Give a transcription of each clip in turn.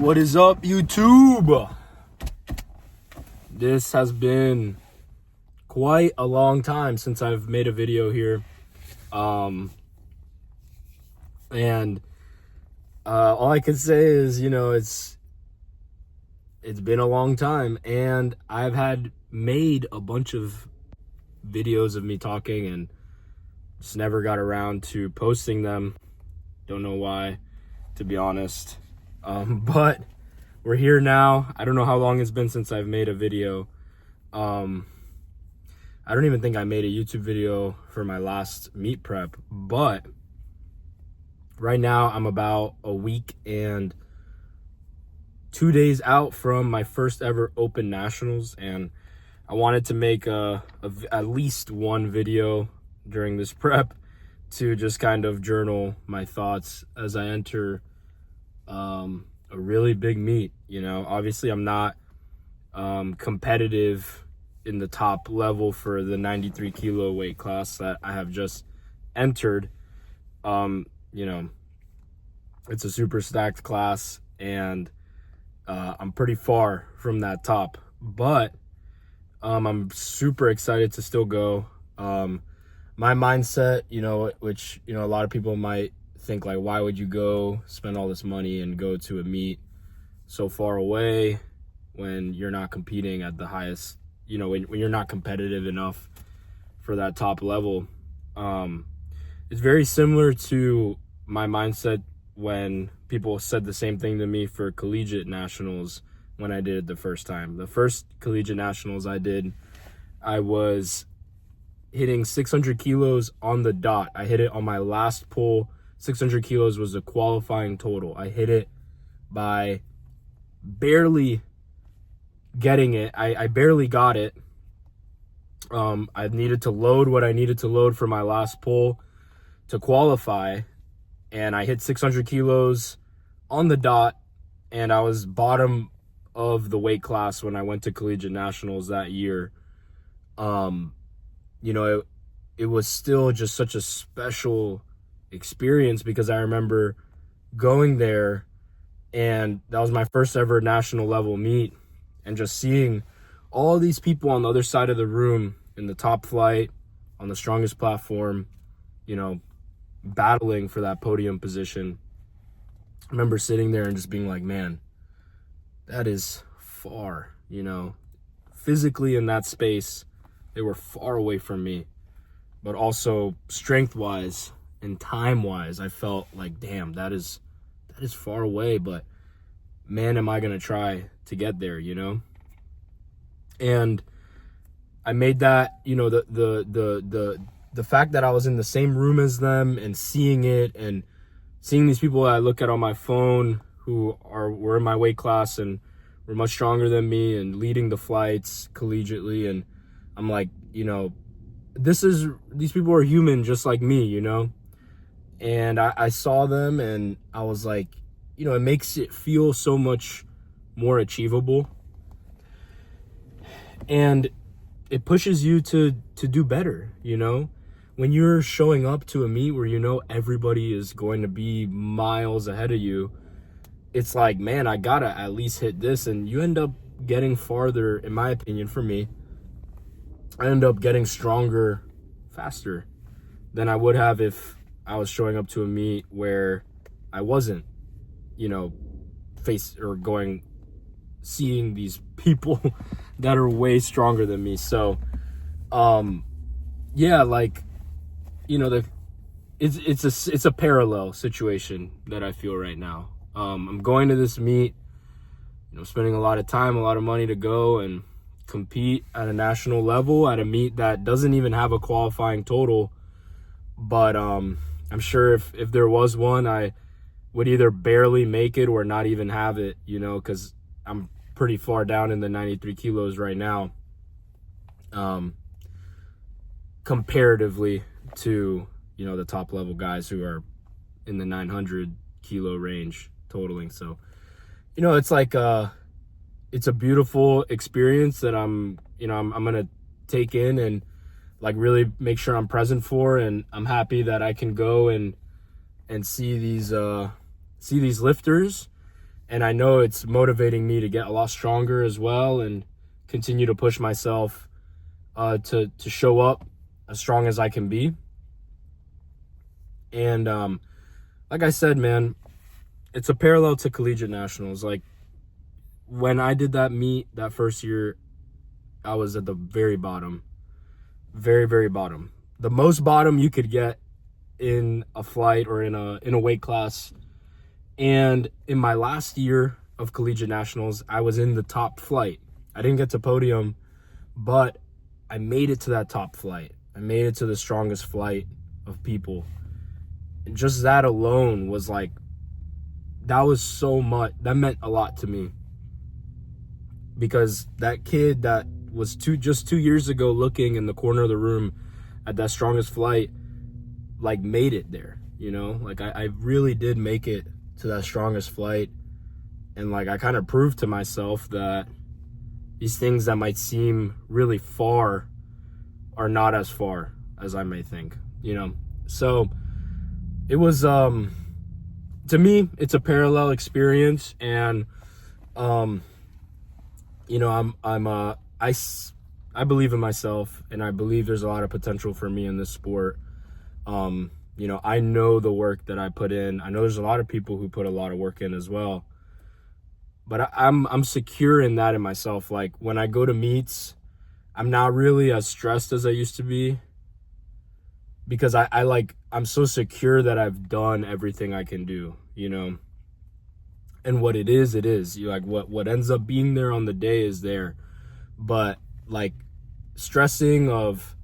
What is up, YouTube? This has been quite a long time since I've made a video here. And all I can say is, it's been a long time, and I've had made a bunch of videos of me talking and just never got around to posting them. Don't know why, to be honest. But we're here now. I don't know how long it's been since I've made a video. I don't even think I made a YouTube video for my last meet prep, but right now I'm about a week and 2 days out from my first ever Open Nationals, and I wanted to make at least one video during this prep to just kind of journal my thoughts as I enter a really big meet. Obviously I'm not competitive in the top level for the 93 kilo weight class that I have just entered. It's a super stacked class, and I'm pretty far from that top, but I'm super excited to still go. My mindset, which a lot of people might think, like, why would you go spend all this money and go to a meet so far away when you're not competing at the highest, when you're not competitive enough for that top level. It's very similar to my mindset when people said the same thing to me for collegiate nationals when I did it the first time. The first collegiate nationals I did, I was hitting 600 kilos on the dot. I hit it on my last pull. 600 kilos was the qualifying total. I hit it by barely getting it. I barely got it. I needed to load what I needed to load for my last pull to qualify, and I hit 600 kilos on the dot, and I was bottom of the weight class when I went to collegiate nationals that year. It was still just such a special experience because I remember going there, and that was my first ever national level meet, and just seeing all these people on the other side of the room in the top flight on the strongest platform, battling for that podium position. I remember sitting there and just being like, man, that is far, physically in that space. They were far away from me, but also strength-wise and time-wise, I felt like, damn, that is far away, but man, am I going to try to get there, And I made that, the fact that I was in the same room as them and seeing it, and seeing these people that I look at on my phone who were in my weight class and were much stronger than me and leading the flights collegiately, and I'm like, these people are human just like me, And I saw them, and I was like, it makes it feel so much more achievable, and it pushes you to do better, When you're showing up to a meet where everybody is going to be miles ahead of you, it's like, man, I gotta at least hit this, and you end up getting farther. In my opinion, for me, I end up getting stronger faster than I would have if I was showing up to a meet where I wasn't, seeing these people that are way stronger than me. So, it's a parallel situation that I feel right now. I'm going to this meet, spending a lot of time, a lot of money to go and compete at a national level at a meet that doesn't even have a qualifying total. But I'm sure if there was one, I would either barely make it or not even have it, because I'm pretty far down in the 93 kilos right now, comparatively to, the top level guys who are in the 900 kilo range totaling. So, it's like, it's a beautiful experience that I'm going to take in and like really make sure I'm present for, and I'm happy that I can go and see these lifters And I know it's motivating me to get a lot stronger as well and continue to push myself to show up as strong as I can be. And like I said, man, it's a parallel to collegiate nationals. Like when I did that meet that first year, I was at the very bottom, very, very bottom. The most bottom you could get in a flight or in a weight class. And in my last year of collegiate nationals, I was in the top flight. I didn't get to podium, but I made it to that top flight. I made it to the strongest flight of people. And just that alone was like, that was so much. That meant a lot to me. Because that kid that was just 2 years ago looking in the corner of the room at that strongest flight, like made it there, you know? Like I really did make it to that strongest flight. And like I kind of proved to myself that these things that might seem really far are not as far as I may think, you know? So it was, to me, it's a parallel experience. And, you know, I believe in myself, and I believe there's a lot of potential for me in this sport. You know, I know the work that I put in. I know there's a lot of people who put a lot of work in as well. But I'm secure in that in myself. Like when I go to meets, I'm not really as stressed as I used to be, because I'm so secure that I've done everything I can do, you know. And what it is, you like what ends up being there on the day is there. But like stressing of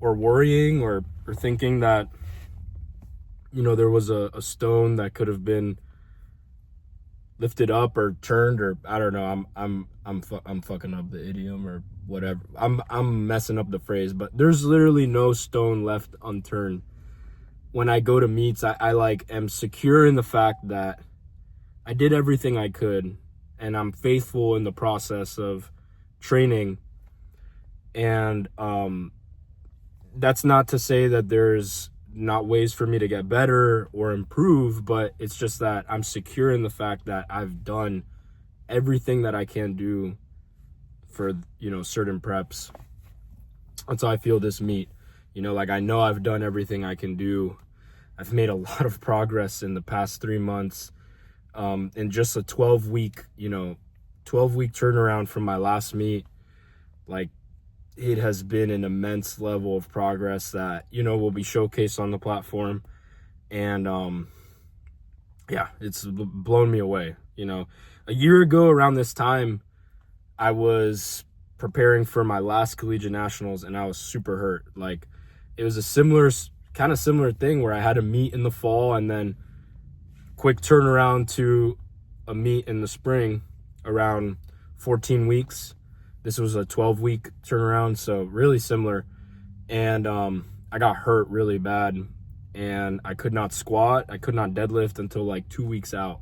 or worrying or thinking that, you know, there was a stone that could have been lifted up or turned, or I don't know. I'm fucking up the idiom or whatever. I'm messing up the phrase, but there's literally no stone left unturned. When I go to meets, I like am secure in the fact that I did everything I could, and I'm faithful in the process of training. And that's not to say that there's not ways for me to get better or improve, but it's just that I'm secure in the fact that I've done everything that I can do for, you know, certain preps. That's how I feel this meet. You know, like I know I've done everything I can do. I've made a lot of progress in the past 3 months. In just a 12-week turnaround from my last meet. Like, it has been an immense level of progress that, you know, will be showcased on the platform. And yeah, it's blown me away. You know, a year ago around this time, I was preparing for my last collegiate nationals, and I was super hurt. Like, it was a kind of similar thing where I had a meet in the fall and then quick turnaround to a meet in the spring around 14 weeks. This was a 12-week turnaround, so really similar. And I got hurt really bad, and I could not squat. I could not deadlift until like 2 weeks out.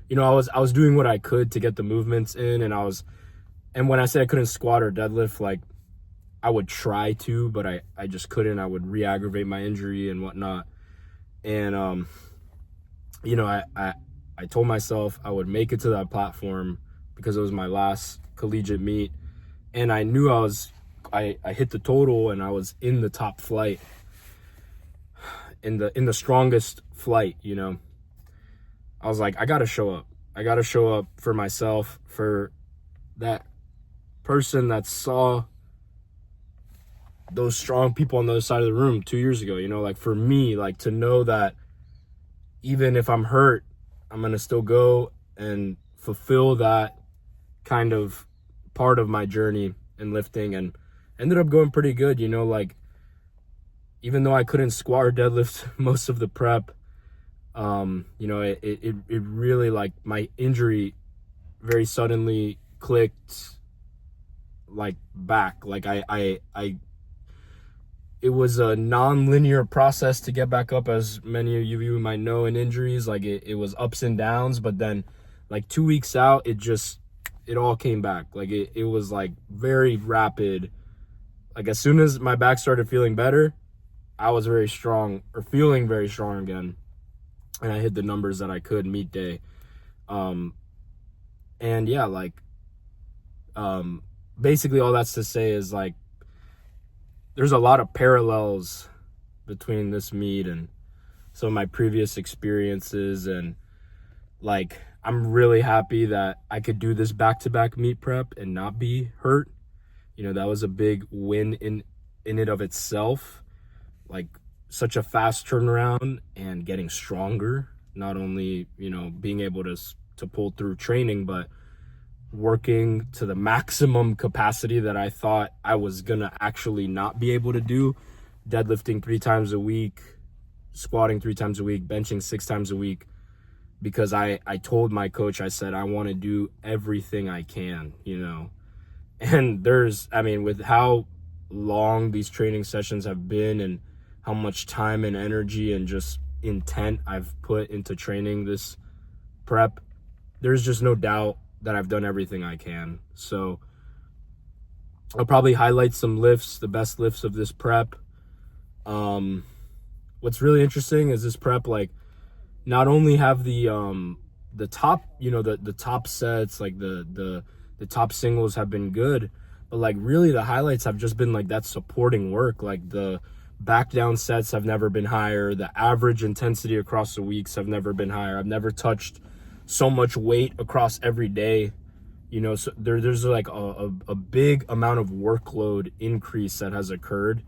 You know, I was doing what I could to get the movements in, and when I say I couldn't squat or deadlift, like I would try to, but I just couldn't. I would re-aggravate my injury and whatnot. And you know, I told myself I would make it to that platform because it was my last collegiate meet. And I knew I hit the total, and I was in the top flight, in the strongest flight, you know. I was like, I gotta show up. I gotta show up for myself, for that person that saw those strong people on the other side of the room 2 years ago, you know. Like for me, like to know that even if I'm hurt, I'm gonna still go and fulfill that kind of part of my journey in lifting, and ended up going pretty good, you know. Like even though I couldn't squat or deadlift most of the prep, you know, it really, like, my injury very suddenly clicked, like, back. Like it was a non-linear process to get back up, as many of you might know in injuries. Like it was ups and downs, but then like 2 weeks out, it all came back. Like it was like very rapid. Like as soon as my back started feeling better, I was very strong, or feeling very strong again. And I hit the numbers that I could meet day. And yeah, like, basically all that's to say is like, there's a lot of parallels between this meet and some of my previous experiences. And like, I'm really happy that I could do this back-to-back meet prep and not be hurt. You know, that was a big win in it of itself. Like, such a fast turnaround and getting stronger, not only, you know, being able to pull through training, but working to the maximum capacity that I thought I was gonna actually not be able to do. Deadlifting 3 times a week, squatting 3 times a week, benching 6 times a week, because I told my coach, I said, I want to do everything I can, you know. And I mean, with how long these training sessions have been and how much time and energy and just intent I've put into training this prep, there's just no doubt that I've done everything I can. So I'll probably highlight some lifts, the best lifts of this prep. What's really interesting is this prep, like, not only have the top, you know, the top sets, like the top singles have been good, but like really the highlights have just been like that supporting work. Like the back down sets have never been higher. The average intensity across the weeks have never been higher. I've never touched so much weight across every day, you know. So there's like a big amount of workload increase that has occurred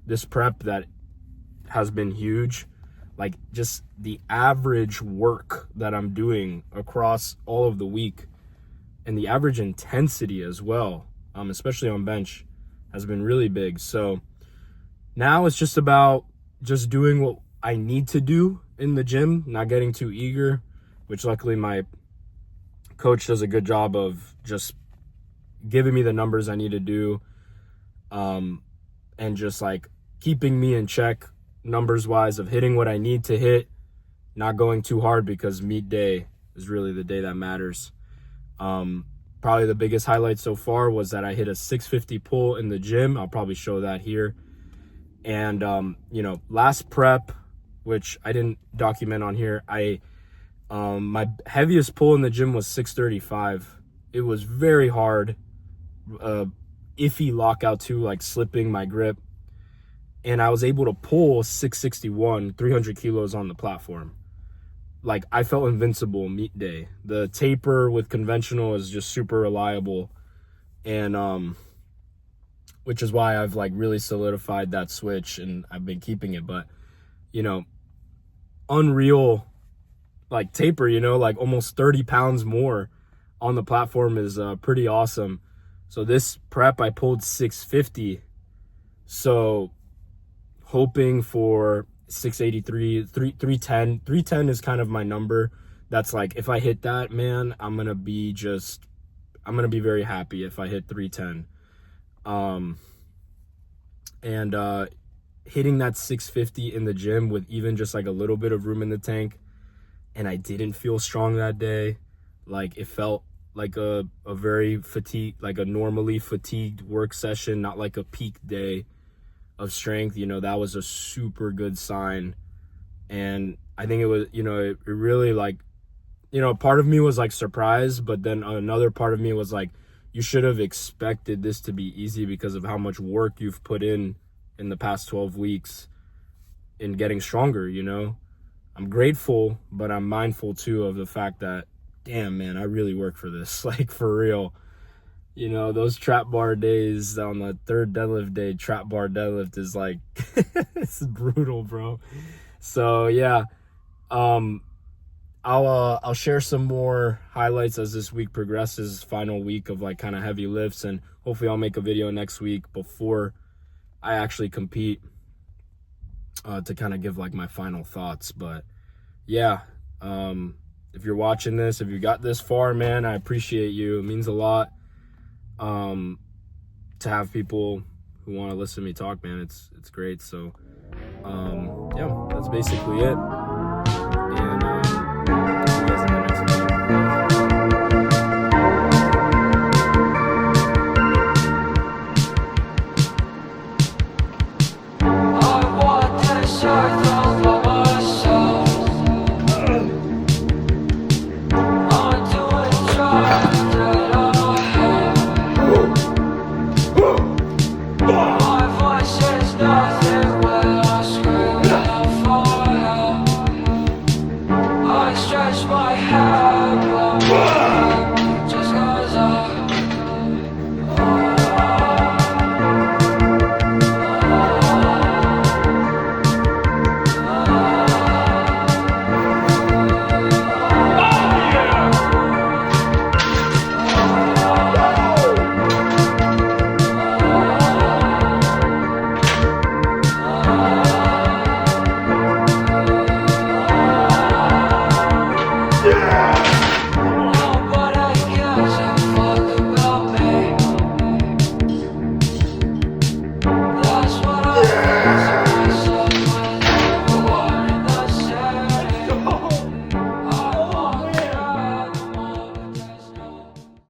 this prep that has been huge. Like, just the average work that I'm doing across all of the week and the average intensity as well, especially on bench, has been really big. So now it's just about just doing what I need to do in the gym, not getting too eager, which luckily my coach does a good job of just giving me the numbers I need to do, and just like keeping me in check numbers wise, of hitting what I need to hit, not going too hard, because meet day is really the day that matters. Probably the biggest highlight so far was that I hit a 650 pull in the gym. I'll probably show that here. And you know, last prep, which I didn't document on here, my heaviest pull in the gym was 635. It was very hard, iffy lockout too, like slipping my grip. And I was able to pull 661, 300 kilos on the platform. Like, I felt invincible meet day. The taper with conventional is just super reliable. And which is why I've like really solidified that switch and I've been keeping it. But, you know, unreal like taper, you know, like almost 30 pounds more on the platform is pretty awesome. So this prep I pulled 650. So hoping for 683, 310. 310 is kind of my number. That's like, if I hit that, man, I'm gonna be very happy if I hit 310. And hitting that 650 in the gym with even just like a little bit of room in the tank, and I didn't feel strong that day. Like, it felt like a very fatigued, like a normally fatigued work session, not like a peak day of strength. You know, that was a super good sign. And I think it was, you know, it really, like, you know, part of me was like surprised, but then another part of me was like, you should have expected this to be easy because of how much work you've put in the past 12 weeks in getting stronger, you know. I'm grateful, but I'm mindful too of the fact that, damn, man, I really work for this, like, for real. You know, those trap bar days on the third deadlift day, trap bar deadlift is like, it's brutal, bro. So yeah, I'll share some more highlights as this week progresses, final week of like kind of heavy lifts, and hopefully I'll make a video next week before I actually compete, to kind of give like my final thoughts. But yeah, if you're watching this, if you got this far, man, I appreciate you. It means a lot. To have people who want to listen to me talk, man, it's great. So yeah, that's basically it.